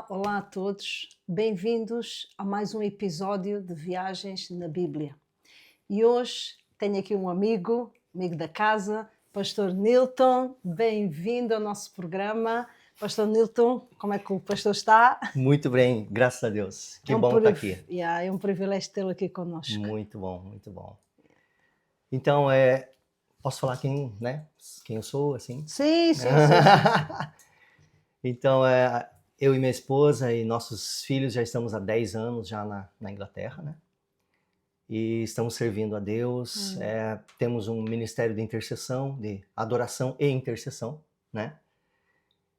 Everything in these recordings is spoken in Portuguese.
Olá a todos. Bem-vindos a mais um episódio de Viagens na Bíblia. E hoje tenho aqui um amigo da casa, Pastor Nilton. Bem-vindo ao nosso programa. Pastor Nilton, como é que o pastor está? Muito bem, graças a Deus. Que bom estar aqui. É um privilégio tê-lo aqui conosco. Muito bom, muito bom. Então, posso falar quem eu sou, assim? Sim. Então, eu e minha esposa e nossos filhos já estamos há 10 anos já na Inglaterra, né? E estamos servindo a Deus. Temos um ministério de intercessão, de adoração e intercessão, né?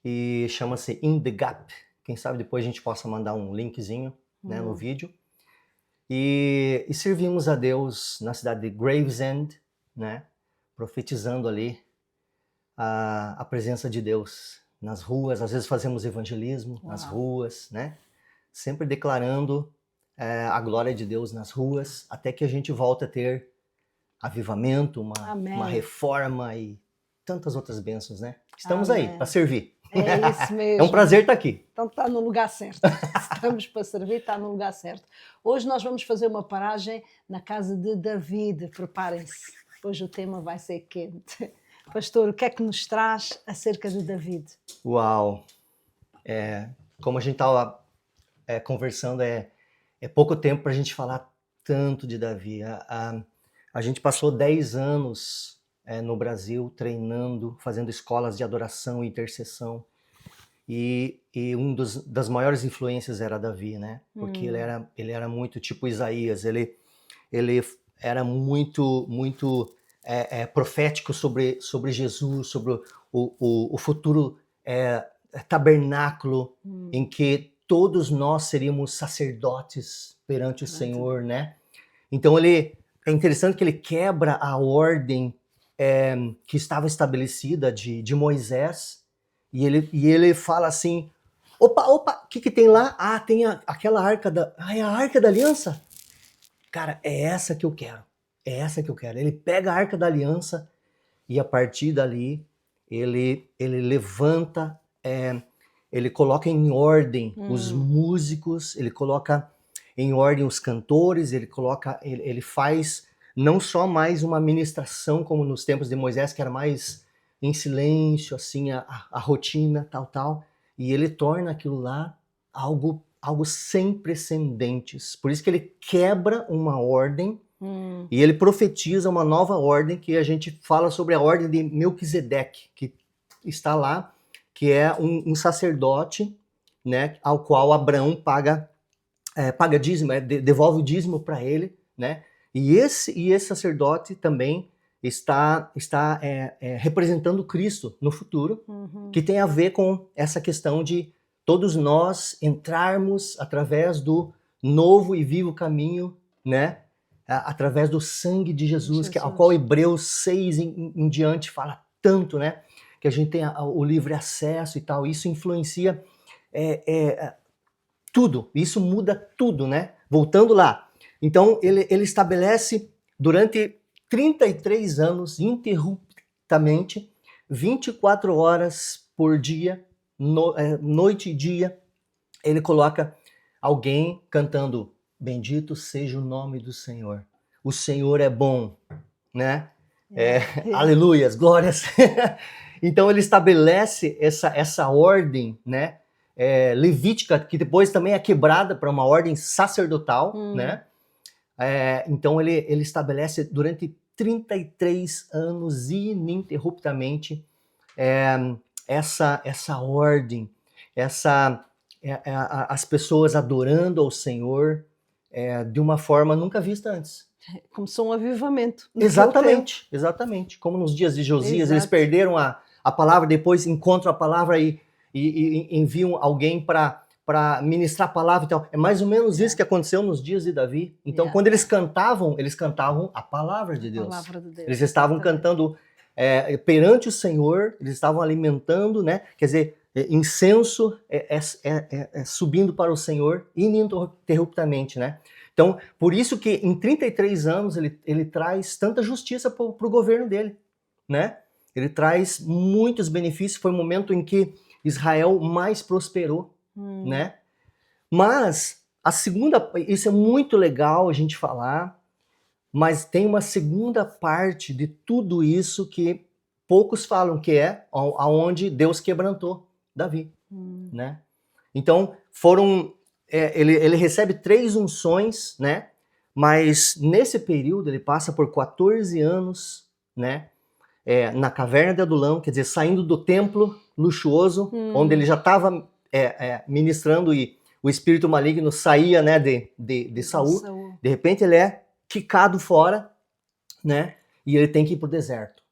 E chama-se In The Gap. Quem sabe depois a gente possa mandar um linkzinho, né, no vídeo. E servimos a Deus na cidade de Gravesend, né? Profetizando ali a presença de Deus nas ruas. Às vezes fazemos evangelismo nas ruas, né? Sempre declarando a glória de Deus nas ruas, até que a gente volta a ter avivamento, uma reforma e tantas outras bênçãos, né? Estamos aí para servir. É isso mesmo. É um prazer estar aqui. Então está no lugar certo. Estamos para servir, está no lugar certo. Hoje nós vamos fazer uma paragem na casa de David. Preparem-se. Hoje o tema vai ser quente. Pastor, o que é que nos traz acerca de David? Uau! Como a gente estava conversando, é pouco tempo para a gente falar tanto de Davi. A gente passou 10 anos no Brasil treinando, fazendo escolas de adoração e intercessão. E das maiores influências era Davi, né? Porque ele era muito tipo Isaías. Ele era muito profético sobre Jesus, sobre o futuro tabernáculo em que todos nós seríamos sacerdotes perante o Senhor, né? Então é interessante que ele quebra a ordem que estava estabelecida de Moisés, e ele fala assim: opa, o que tem lá? Ah, tem aquela arca é a arca da aliança? Cara, é essa que eu quero. É essa que eu quero. Ele pega a arca da aliança e a partir dali ele levanta, ele coloca em ordem os músicos, ele coloca em ordem os cantores, ele faz não só mais uma ministração como nos tempos de Moisés, que era mais em silêncio, assim, a rotina, tal, e ele torna aquilo lá algo sem precedentes. Por isso que ele quebra uma ordem e ele profetiza uma nova ordem, que a gente fala sobre a ordem de Melquisedeque, que está lá, que é um sacerdote, né, ao qual Abraão paga dízimo, devolve o dízimo para ele, né? E esse sacerdote também está representando Cristo no futuro, que tem a ver com essa questão de todos nós entrarmos através do novo e vivo caminho, né? Através do sangue de Jesus, ao qual Hebreus 6 em diante fala tanto, né? Que a gente tem o livre acesso e tal. Isso influencia tudo, isso muda tudo, né? Voltando lá. Então, ele estabelece durante 33 anos, ininterruptamente, 24 horas por dia, noite e dia, ele coloca alguém cantando: bendito seja o nome do Senhor. O Senhor é bom, né? Aleluias, glórias. Então, ele estabelece essa ordem, né? Levítica, que depois também é quebrada para uma ordem sacerdotal, né? Então ele estabelece durante 33 anos ininterruptamente essa ordem, as pessoas adorando ao Senhor de uma forma nunca vista antes. Começou um avivamento. Exatamente. Como nos dias de Josias, eles perderam a palavra, depois encontram a palavra e enviam alguém para ministrar a palavra. Então, é mais ou menos isso que aconteceu nos dias de Davi. Então, quando eles cantavam a palavra de Deus. Eles estavam cantando perante o Senhor, eles estavam alimentando, né? Quer dizer, incenso subindo para o Senhor ininterruptamente, né? Então, por isso que em 33 anos ele traz tanta justiça para o governo dele, né? Ele traz muitos benefícios. Foi o momento em que Israel mais prosperou, né? Mas a segunda, isso é muito legal a gente falar, mas tem uma segunda parte de tudo isso que poucos falam, que é aonde Deus quebrantou Davi, né? Então ele recebe 3 unções, né? Mas nesse período ele passa por 14 anos, né? Na caverna de Adulão, quer dizer, saindo do templo luxuoso, onde ele já estava ministrando e o espírito maligno saía, né, de Saul. De repente ele é quicado fora, né? E ele tem que ir para o deserto,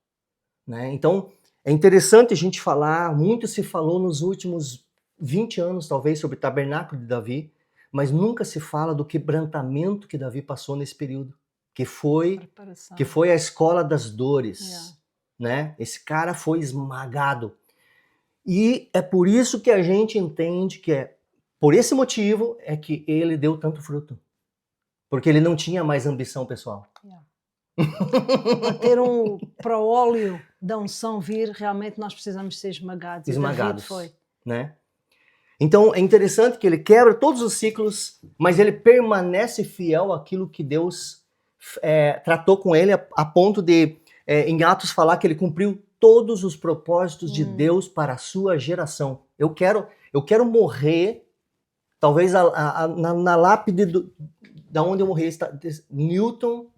né? Então é interessante a gente falar, muito se falou nos últimos 20 anos, talvez, sobre o tabernáculo de Davi, mas nunca se fala do quebrantamento que Davi passou nesse período, que foi a escola das dores, né? Esse cara foi esmagado. E é por isso que a gente entende que por esse motivo é que ele deu tanto fruto. Porque ele não tinha mais ambição pessoal. Para ter para o óleo da unção vir, realmente nós precisamos ser esmagados. Esmagados, e David foi. Né? Então é interessante que ele quebra todos os ciclos, mas ele permanece fiel àquilo que Deus tratou com ele, a ponto de, em Atos, falar que ele cumpriu todos os propósitos de Deus para a sua geração. Eu quero morrer, talvez na lápide da onde eu morri. Newton,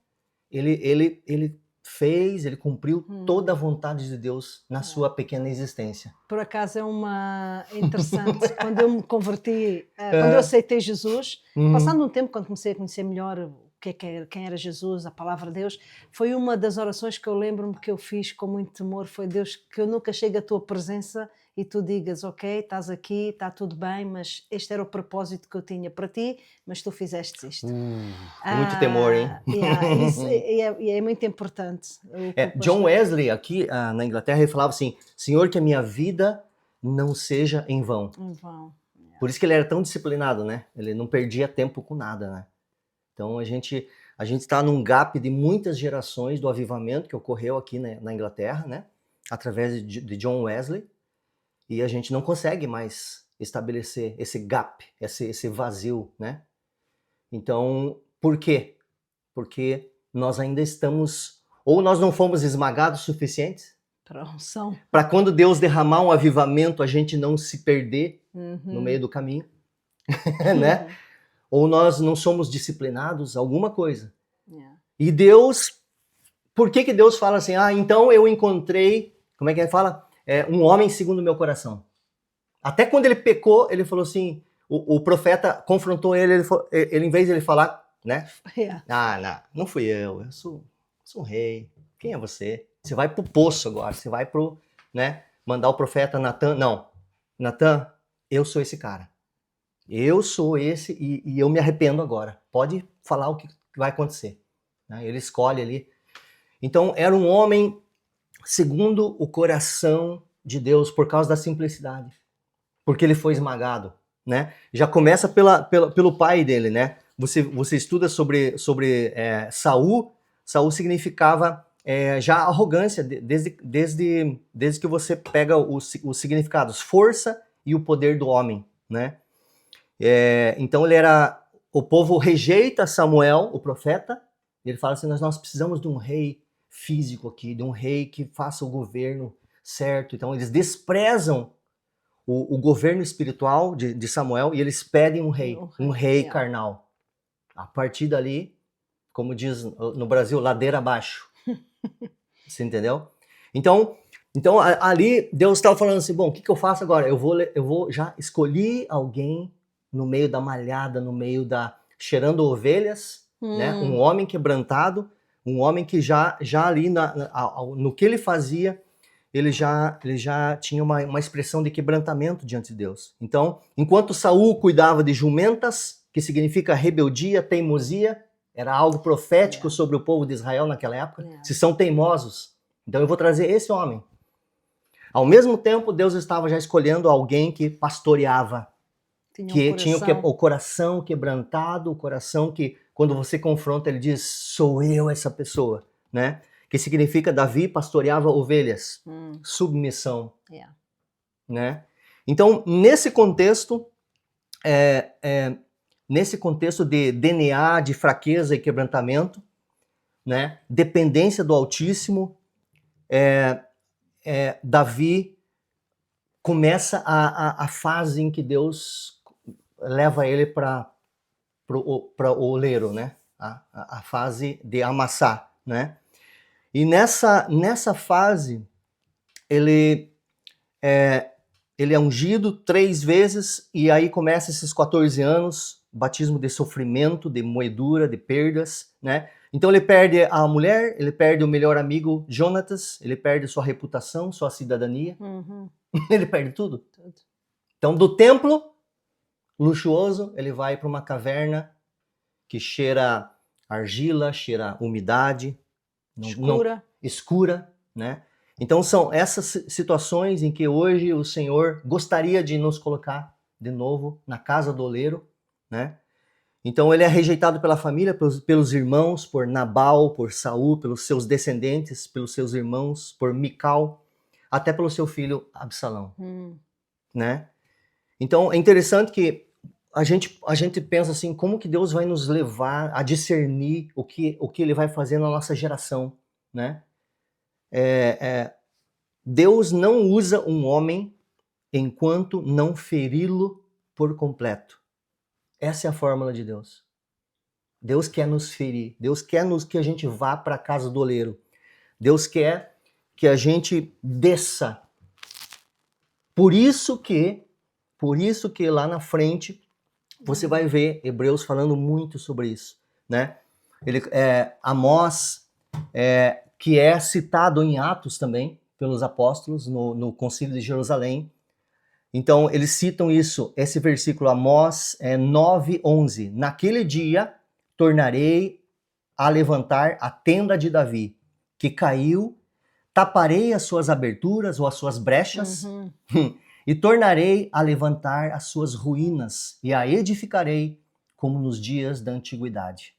ele cumpriu toda a vontade de Deus na sua pequena existência. Por acaso é interessante, quando eu me converti, quando eu aceitei Jesus, passando um tempo, quando comecei a conhecer melhor quem era Jesus, a palavra de Deus, foi uma das orações que eu lembro-me que eu fiz com muito temor, foi Deus, que eu nunca chegue à tua presença e tu digas, ok, estás aqui, está tudo bem, mas este era o propósito que eu tinha para ti, mas tu fizeste isto. Muito temor, hein? E é muito importante. John Wesley, aqui na Inglaterra, ele falava assim, Senhor, que a minha vida não seja em vão. Em vão. Por isso que ele era tão disciplinado, né? Ele não perdia tempo com nada, né? Então a gente está num gap de muitas gerações do avivamento que ocorreu aqui na Inglaterra, né? Através de John Wesley. E a gente não consegue mais estabelecer esse gap, esse vazio, né? Então, por quê? Porque nós ainda estamos, ou nós não fomos esmagados suficientes para quando Deus derramar um avivamento, a gente não se perder no meio do caminho, né? Ou nós não somos disciplinados, alguma coisa. E Deus, por que Deus fala assim, então eu encontrei, como é que ele fala? Um homem segundo o meu coração. Até quando ele pecou, ele falou assim, o profeta confrontou ele, ele em vez de ele falar, né? Não fui eu sou um rei. Quem é você? Você vai pro poço agora, você vai pro, né? Mandar o profeta Natan. Não, Natan, eu sou esse cara. Eu sou esse e eu me arrependo agora. Pode falar o que vai acontecer. Né? Ele escolhe ali. Então, era um homem segundo o coração de Deus, por causa da simplicidade. Porque ele foi esmagado, né? Já começa pelo pai dele, né? Você estuda sobre Saul. Saul significava já arrogância, desde que você pega os significados, força e o poder do homem, né? Então o povo rejeita Samuel, o profeta, e ele fala assim, nós precisamos de um rei físico aqui, de um rei que faça o governo certo. Então eles desprezam o governo espiritual de Samuel e eles pedem um rei carnal. A partir dali, como diz no Brasil, ladeira abaixo. Você entendeu? Então ali Deus estava falando assim, bom, o que eu faço agora? Eu vou já escolhi alguém no meio da malhada, no meio cheirando ovelhas, né? Um homem quebrantado, um homem que já ali no que ele fazia, ele já tinha uma expressão de quebrantamento diante de Deus. Então, enquanto Saul cuidava de jumentas, que significa rebeldia, teimosia, era algo profético sobre o povo de Israel naquela época, se são teimosos. Então eu vou trazer esse homem. Ao mesmo tempo, Deus estava já escolhendo alguém que pastoreava, que tinha o coração quebrantado, o coração que, quando você confronta, ele diz, sou eu essa pessoa, né? Que significa Davi pastoreava ovelhas, submissão, né? Então, nesse contexto, nesse contexto de DNA, de fraqueza e quebrantamento, né? Dependência do Altíssimo, Davi começa a fase em que Deus leva ele para o oleiro, né? A fase de amassar, né? E nessa fase, ele é ungido 3 vezes, e aí começa esses 14 anos, batismo de sofrimento, de moedura, de perdas, né? Então ele perde a mulher, ele perde o melhor amigo, Jonatas, ele perde sua reputação, sua cidadania, ele perde tudo. Então do templo luxuoso, ele vai para uma caverna que cheira argila, cheira umidade, escura, né? Então são essas situações em que hoje o Senhor gostaria de nos colocar de novo na casa do oleiro, né? Então ele é rejeitado pela família, pelos irmãos, por Nabal, por Saul, pelos seus descendentes, pelos seus irmãos, por Mical, até pelo seu filho Absalão, né? Então é interessante que a gente pensa assim, como que Deus vai nos levar a discernir o que ele vai fazer na nossa geração, né? Deus não usa um homem enquanto não feri-lo por completo. Essa é a fórmula de Deus. Deus quer nos ferir. Deus quer que a gente vá para a casa do oleiro. Deus quer que a gente desça. Por isso que lá na frente você vai ver Hebreus falando muito sobre isso, né? Amós, que é citado em Atos também pelos apóstolos no Concílio de Jerusalém. Então, eles citam esse versículo, Amós 9:11. Naquele dia, tornarei a levantar a tenda de Davi, que caiu, taparei as suas aberturas ou as suas brechas, e tornarei a levantar as suas ruínas, e a edificarei como nos dias da antiguidade.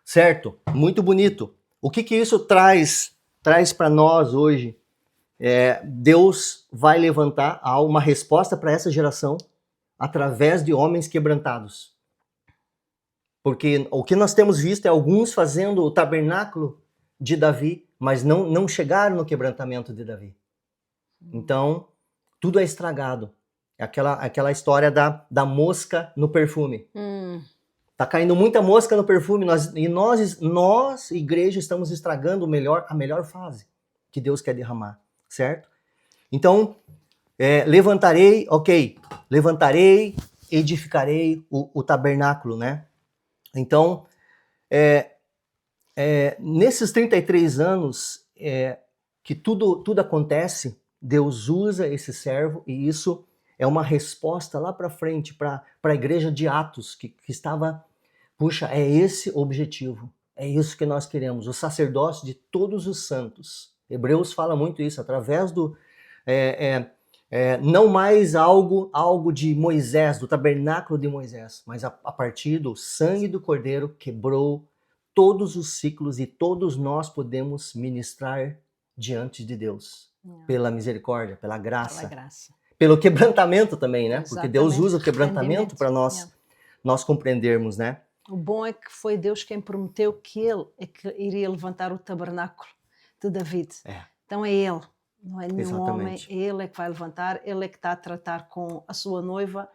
Certo? Muito bonito. O que isso traz para nós hoje? Deus vai levantar uma resposta para essa geração através de homens quebrantados. Porque o que nós temos visto é alguns fazendo o tabernáculo de Davi, mas não chegaram no quebrantamento de Davi. Então, tudo é estragado. Aquela história da mosca no perfume. Tá caindo muita mosca no perfume, nós, igreja, estamos estragando a melhor fase que Deus quer derramar. Certo? Então, levantarei, edificarei o tabernáculo, né? Então, nesses 33 anos que tudo acontece, Deus usa esse servo, e isso é uma resposta lá para frente, para a igreja de Atos, que estava, puxa, é esse o objetivo, é isso que nós queremos, o sacerdócio de todos os santos. Hebreus fala muito isso, através do... não mais algo de Moisés, do tabernáculo de Moisés, mas a partir do sangue do Cordeiro quebrou todos os ciclos, e todos nós podemos ministrar diante de Deus, pela misericórdia, pela graça, pelo quebrantamento também, né? Exatamente. Porque Deus usa o quebrantamento para nós compreendermos, né? O bom é que foi Deus quem prometeu que ele iria levantar o tabernáculo de David. Então é ele, não é nenhum homem, é ele que vai levantar, ele é que está a tratar com a sua noiva,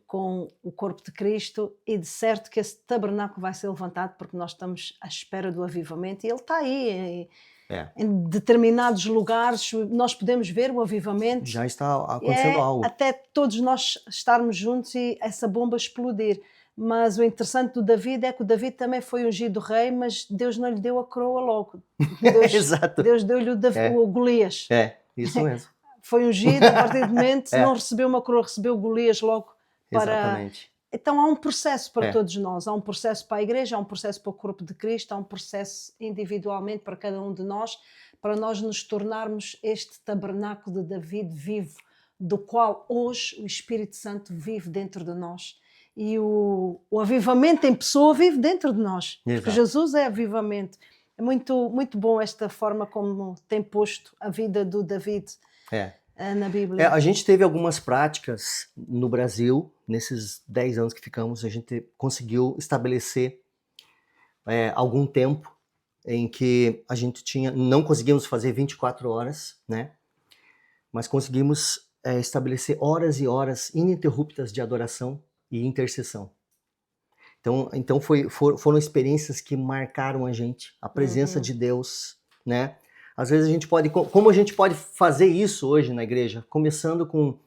com o corpo de Cristo, e de certo que esse tabernáculo vai ser levantado, porque nós estamos à espera do avivamento, e ele está aí, em determinados lugares nós podemos ver o avivamento. Já está acontecendo algo. Até todos nós estarmos juntos e essa bomba explodir. Mas o interessante do David é que o David também foi ungido rei, mas Deus não lhe deu a coroa logo. Exato. Deus deu-lhe o Golias. Isso mesmo. Foi ungido, a partir do momento não recebeu uma coroa, recebeu o Golias logo. Exatamente. Então há um processo para todos nós, há um processo para a igreja, há um processo para o corpo de Cristo, há um processo individualmente para cada um de nós, para nós nos tornarmos este tabernáculo de David vivo, do qual hoje o Espírito Santo vive dentro de nós. E o avivamento em pessoa vive dentro de nós. Exato. Porque Jesus é avivamento. É muito, muito bom esta forma como tem posto a vida do David. na Bíblia? A gente teve algumas práticas no Brasil, nesses 10 anos que ficamos, a gente conseguiu estabelecer algum tempo em que a gente não conseguimos fazer 24 horas, né? Mas conseguimos estabelecer horas e horas ininterruptas de adoração e intercessão. Então foram experiências que marcaram a gente, a presença de Deus, né? Às vezes como a gente pode fazer isso hoje na igreja? Começando com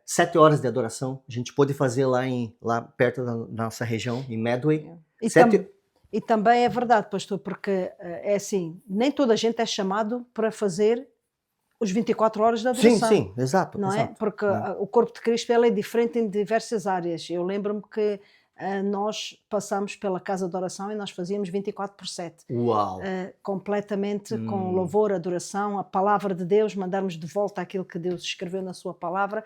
7 horas de adoração, a gente pôde fazer lá perto da nossa região, em Medway. E também é verdade, pastor, porque é assim, nem toda a gente é chamado para fazer os 24 horas de adoração. Sim, exato. Não exato, é? Porque né? o corpo de Cristo ele é diferente em diversas áreas. Eu lembro-me que nós passamos pela casa de oração e nós fazíamos 24/7. Uau! Completamente com louvor, adoração, a palavra de Deus, mandarmos de volta aquilo que Deus escreveu na sua palavra.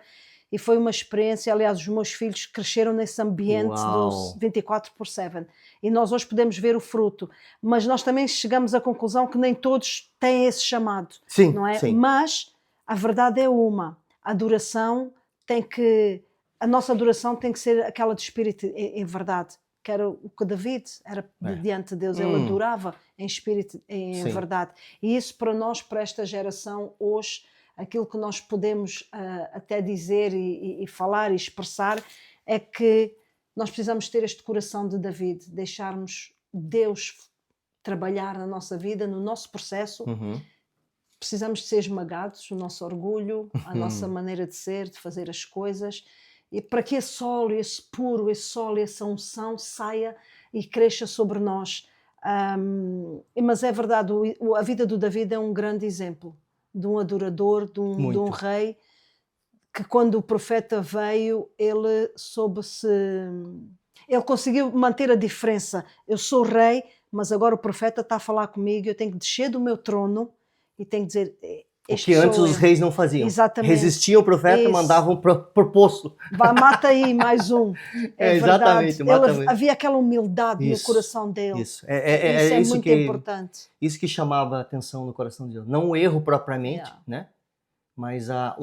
E foi uma experiência, aliás, os meus filhos cresceram nesse ambiente dos 24/7. E nós hoje podemos ver o fruto. Mas nós também chegamos à conclusão que nem todos têm esse chamado. Sim, não é? sim. Mas a verdade é uma. A nossa adoração tem que ser aquela de espírito em verdade. Que era o que David era diante de Deus. Ele adorava em espírito em verdade. E isso para nós, para esta geração, hoje, aquilo que nós podemos até dizer e falar e expressar é que nós precisamos ter este coração de David, deixarmos Deus trabalhar na nossa vida, no nosso processo. Precisamos de ser esmagados, o nosso orgulho, a nossa maneira de ser, de fazer as coisas, e para que esse óleo, esse puro, esse óleo, essa unção saia e cresça sobre nós. Mas é verdade, a vida do David é um grande exemplo de um adorador, de um rei, que quando o profeta veio, ele conseguiu manter a diferença. Eu sou rei, mas agora o profeta está a falar comigo, eu tenho que descer do meu trono e tenho que dizer... O que antes os reis não faziam. Exatamente. Resistiam ao profeta, mandavam pro poço. Mata aí mais um. Exatamente. Havia aquela humildade no coração dele. Isso é muito importante. Isso que chamava a atenção no coração de Deus. Não o erro propriamente, né? Mas a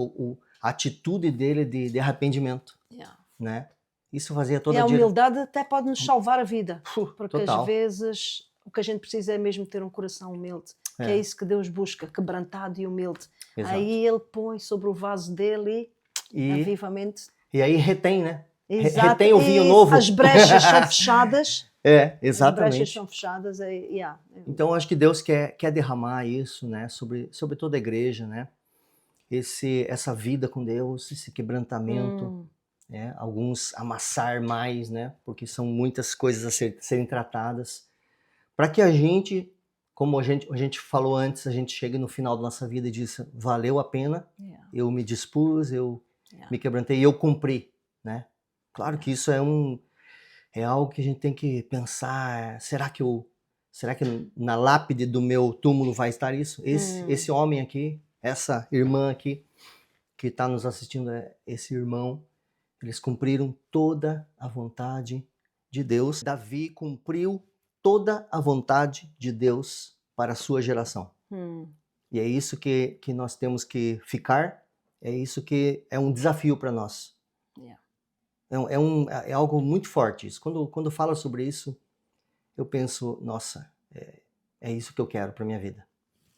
atitude dele de arrependimento. Né? Isso fazia toda a humildade até pode nos salvar a vida. Porque total. Às vezes o que a gente precisa é mesmo ter um coração humilde. Que é isso que Deus busca, quebrantado e humilde. Exato. Aí ele põe sobre o vaso dele e vivamente... E aí retém, né? Exato. Retém o vinho novo. As brechas são fechadas. Exatamente. As brechas são fechadas. Então acho que Deus quer derramar isso, né? Sobre toda a igreja, né? Essa vida com Deus, esse quebrantamento. Alguns amassar mais, né? Porque são muitas coisas a serem tratadas. Para que a gente... Como a gente falou antes, a gente chega no final da nossa vida e diz, valeu a pena, eu me dispus, eu me quebrantei e eu cumpri, né? Claro que isso é algo que a gente tem que pensar, será que na lápide do meu túmulo vai estar isso? Esse homem aqui, essa irmã aqui, que está nos assistindo, esse irmão, eles cumpriram toda a vontade de Deus. Davi cumpriu toda a vontade de Deus para a sua geração. E é isso que nós temos que ficar, é isso que é um desafio para nós. É algo muito forte isso. Quando fala sobre isso, eu penso, nossa, é isso que eu quero para minha vida.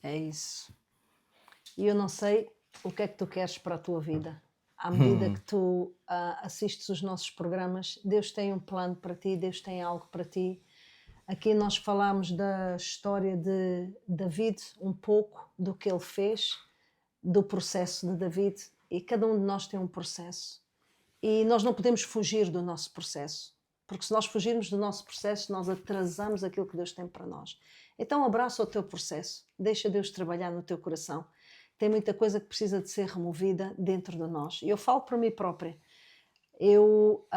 É isso. E eu não sei o que é que tu queres para a tua vida. À medida que tu assistes os nossos programas, Deus tem um plano para ti, Deus tem algo para ti. Aqui nós falamos da história de David, um pouco do que ele fez, do processo de David, e cada um de nós tem um processo. E nós não podemos fugir do nosso processo, porque se nós fugirmos do nosso processo, nós atrasamos aquilo que Deus tem para nós. Então abraça o teu processo, deixa Deus trabalhar no teu coração. Tem muita coisa que precisa de ser removida dentro de nós. E eu falo para mim própria. Eu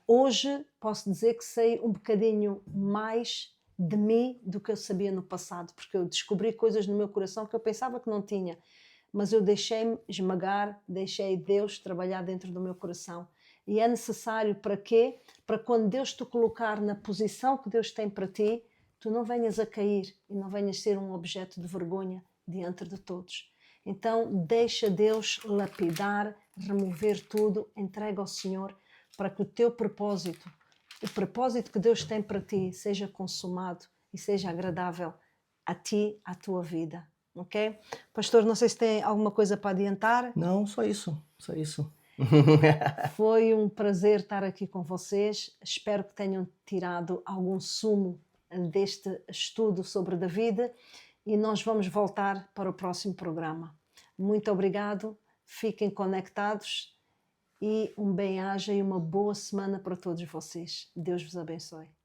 hoje posso dizer que sei um bocadinho mais de mim do que eu sabia no passado, porque eu descobri coisas no meu coração que eu pensava que não tinha, mas eu deixei-me esmagar, deixei Deus trabalhar dentro do meu coração. E é necessário para quê? Para quando Deus te colocar na posição que Deus tem para ti, tu não venhas a cair e não venhas ser um objeto de vergonha diante de todos. Então, deixa Deus lapidar, remover tudo, entrega ao Senhor para que o teu propósito, o propósito que Deus tem para ti, seja consumado e seja agradável a ti, à tua vida. Ok? Pastor, não sei se tem alguma coisa para adiantar. Não, só isso, só isso. Foi um prazer estar aqui com vocês. Espero que tenham tirado algum sumo deste estudo sobre David e nós vamos voltar para o próximo programa. Muito obrigado, fiquem conectados e um bem-aja e uma boa semana para todos vocês. Deus vos abençoe.